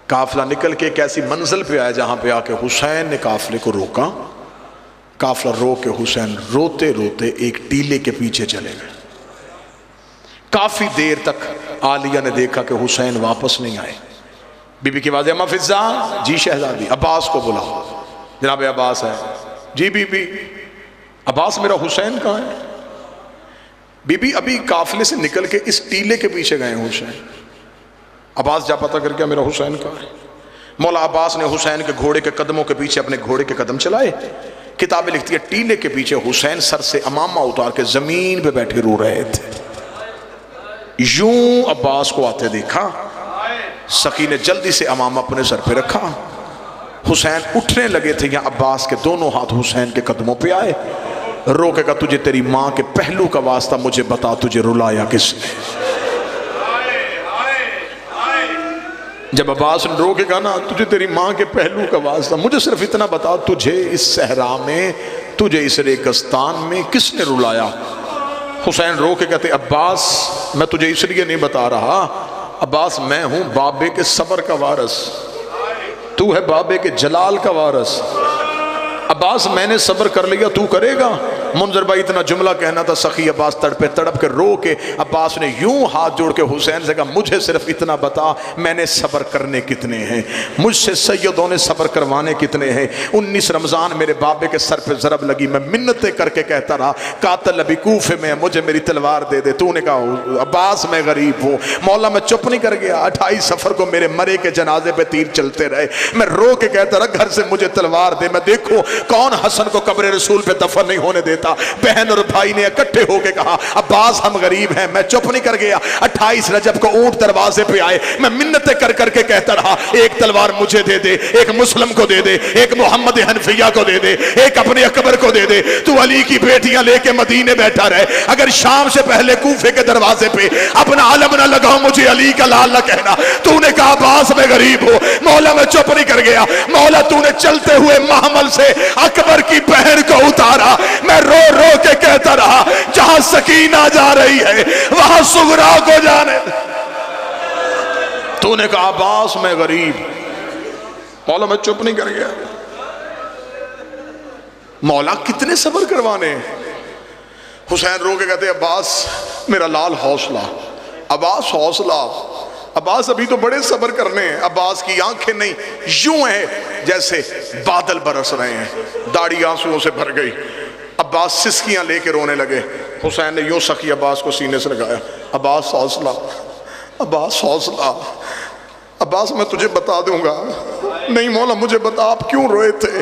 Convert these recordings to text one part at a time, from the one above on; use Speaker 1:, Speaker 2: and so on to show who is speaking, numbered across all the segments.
Speaker 1: قافلہ نکل کے ایک ایسی منزل پہ آیا جہاں پہ آ کے حسین نے قافلے کو روکا. قافلہ روک کے حسین روتے روتے ایک ٹیلے کے پیچھے چلے گئے. کافی دیر تک عالیہ نے دیکھا کہ حسین واپس نہیں آئے. بی بی کی آواز اما فضا، جی شہزادی. عباس کو بلاؤ. جناب عباس ہے. G B be. عباس میرا حسین کہاں ہے؟ بی بی ابھی قافلے سے نکل کے اس ٹیلے کے پیچھے گئے ہیں حسین. عباس جا پتہ کر کے میرا حسین کہاں ہے؟ مولا عباس نے حسین کے گھوڑے کے قدموں کے پیچھے اپنے گھوڑے کے قدم چلائے. کتابیں لکھتی ہے ٹیلے کے پیچھے حسین سر سے امامہ اتار کے زمین پہ بیٹھے رو رہے تھے. یوں عباس کو آتے دیکھا، سخی نے جلدی سے امامہ اپنے سر پہ رکھا. حسین اٹھنے لگے تھے یا عباس کے دونوں ہاتھ حسین کے قدموں پہ آئے. رو کے کہا تجھے تیری ماں کے پہلو کا واسطہ مجھے بتا تجھے رلایا کس نے؟ جب عباس نے رو کے کہا نا تجھے تیری ماں کے پہلو کا واسطہ مجھے صرف اتنا بتا تجھے اس صحرا میں، تجھے اس ریگستان میں کس نے رلایا؟ حسین رو کے کہتے عباس میں تجھے اس لیے نہیں بتا رہا، عباس میں ہوں بابے کے صبر کا وارث، تو ہے بابے کے جلال کا وارث. عباس میں نے صبر کر لیا، تو کرے گا؟ منظر بھائی اتنا جملہ کہنا تھا. سخی عباس تڑپے تڑپ کے رو کے عباس نے یوں ہاتھ جوڑ کے حسین سے کہا مجھے صرف اتنا بتا میں نے صبر کرنے کتنے ہیں، مجھ سے سیدوں نے صبر کروانے کتنے ہیں. 19 رمضان میرے بابے کے سر پہ ضرب لگی، میں منتیں کر کے کہتا رہا قاتل ابھی کوفے میں، مجھے میری تلوار دے دے. تو نے کہا عباس میں غریب ہوں. مولا میں چپ نہیں کر گیا. 28 سفر کو میرے مرے کے جنازے پہ تیر چلتے رہے. میں رو کے کہتا رہا گھر سے مجھے تلوار دے. میں دیکھو کون حسن کو قبر رسول پہ دفن نہیں ہونے دیتا. بہن اور بھائی نے اکٹھے ہو کے کہا عباس ہم غریب ہیں. میں چپ نہیں کر گیا. 28 رجب کو اونٹ دروازے پہ آئے. میں منتیں کر کر کے کہتا رہا ایک تلوار مجھے دے دے، ایک مسلم کو دے دے، ایک محمد حنفیہ کو دے دے، ایک اپنے اکبر کو دے دے. تو علی کی بیٹیاں لے کے مدینے بیٹھا رہے. اگر شام سے پہلے کوفے کے دروازے پہ اپنا علم نہ لگاؤ مجھے علی کا لال نہ کہنا. تو نے کہا عباس میں غریب ہوں. مولا میں چپ نہیں کر گیا. مولا تو نے چلتے ہوئے محمل سے اکبر کی بہن کو اتارا. میں رو رو کے کہتا رہا جہاں سکینہ جا رہی ہے وہاں صغرا کو جانے. تو نے کہا عباس میں غریب. مولا میں چپ نہیں کر گیا. مولا کتنے صبر کروانے. حسین رو کے کہتے عباس میرا لال حوصلہ، عباس حوصلہ. عباس ابھی تو بڑے صبر کرنے ہیں. عباس کی آنکھیں نہیں یوں ہیں جیسے بادل برس رہے ہیں. داڑھی آنسوؤں سے بھر گئی. عباس سسکیاں لے کے رونے لگے. حسین نے یوں سخی عباس کو سینے سے لگایا. عباس حوصلہ، عباس حوصلہ. عباس میں تجھے بتا دوں گا. نہیں مولا مجھے بتا آپ کیوں روئے تھے؟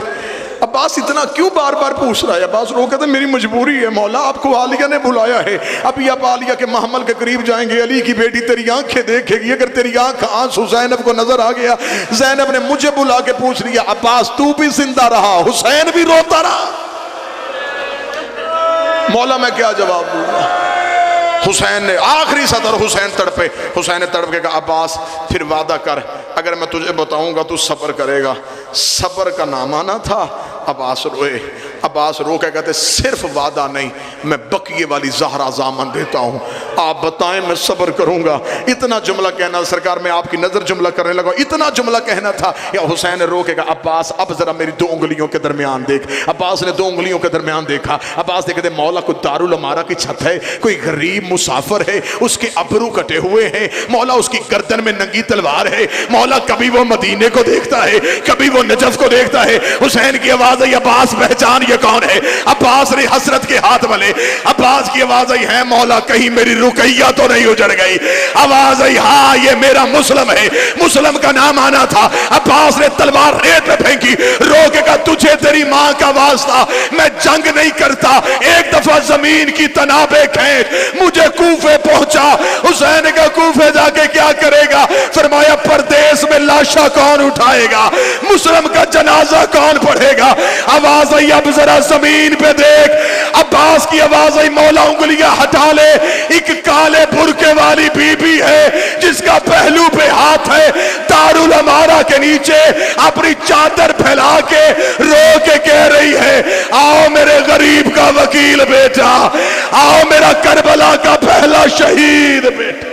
Speaker 1: عباس اتنا کیوں بار بار پوچھ رہا ہے؟ عباس رو کہتے میری مجبوری ہے مولا، آپ کو عالیہ نے بلایا ہے. ابھی آپ عالیہ کے محمل کے قریب جائیں گے. علی کی بیٹی تیری آنکھیں دیکھے گی. اگر تیری آنکھ آنسو زینب کو نظر آ گیا. زینب نے مجھے بلا کے پوچھ لیا عباس تو بھی زندہ رہا، حسین بھی روتا رہا. مولا میں کیا جواب دوں گا؟ حسین نے آخری سطر حسین تڑپے. حسین نے تڑپ کے کہا عباس پھر وعدہ کر اگر میں تجھے بتاؤں گا تو صبر کرے گا. صبر کا نام آنا تھا. عباس روئے. عباس رو کے کہتے صرف وعدہ نہیں میں بقیے والی زہرا زامن دیتا ہوں، آپ بتائیں میں صبر کروں گا. اتنا جملہ کہنا سرکار میں آپ کی نظر جملہ کرنے لگا. اتنا جملہ کہنا تھا. یا حسین نے رو کے کہا عباس اب ذرا میری 2 انگلیوں کے درمیان دیکھ. عباس نے 2 انگلیوں کے درمیان دیکھا. عباس نے کہتے مولا کوئی دارالعمارہ کی چھت ہے، کوئی غریب مسافر ہے، اس کے ابرو کٹے ہوئے ہیں. مولا اس کی گردن میں ننگی تلوار ہے. مولا کبھی وہ مدینے کو دیکھتا ہے کبھی وہ نجف کو دیکھتا ہے. حسین کی آواز آئی عباس پہچان یہ کون ہے؟ عباس نے حسرت کے ہاتھ ملے. عباس کی آواز آئی ہے مولا کہیں میری رقیہ تو نہیں اجڑ گئی. آواز آئی ہاں یہ میرا مسلم ہے. مسلم کا نام آنا تھا. عباس نے تلوار ریت میں پھینکی. رو کے کہا تجھے تیری ماں کا واسطہ میں جنگ نہیں کرتا. ایک دفعہ زمین کی تنابیں کھینچ مجھے کوفے پہنچا. حسین کا کوفے جا کے کیا کرے گا؟ فرمایا پردیس میں لاشا کون اٹھائے گا؟ مسلم کا جنازہ کون پڑھے گا؟ آواز آئی اب ذرا زمین پہ دیکھ. عباس کی آواز آئی مولا انگلیاں ہٹا لے. ایک کالے برکے والی بی بی ہے جس کا پہلو پہ ہاتھ ہے. دارالعمارہ کے نیچے اپنی چادر پھیلا کے رو کے کہہ رہی ہے آؤ میرے غریب کا وکیل بیٹا، آؤ میرا کربلا کا پہلا شہید بیٹا.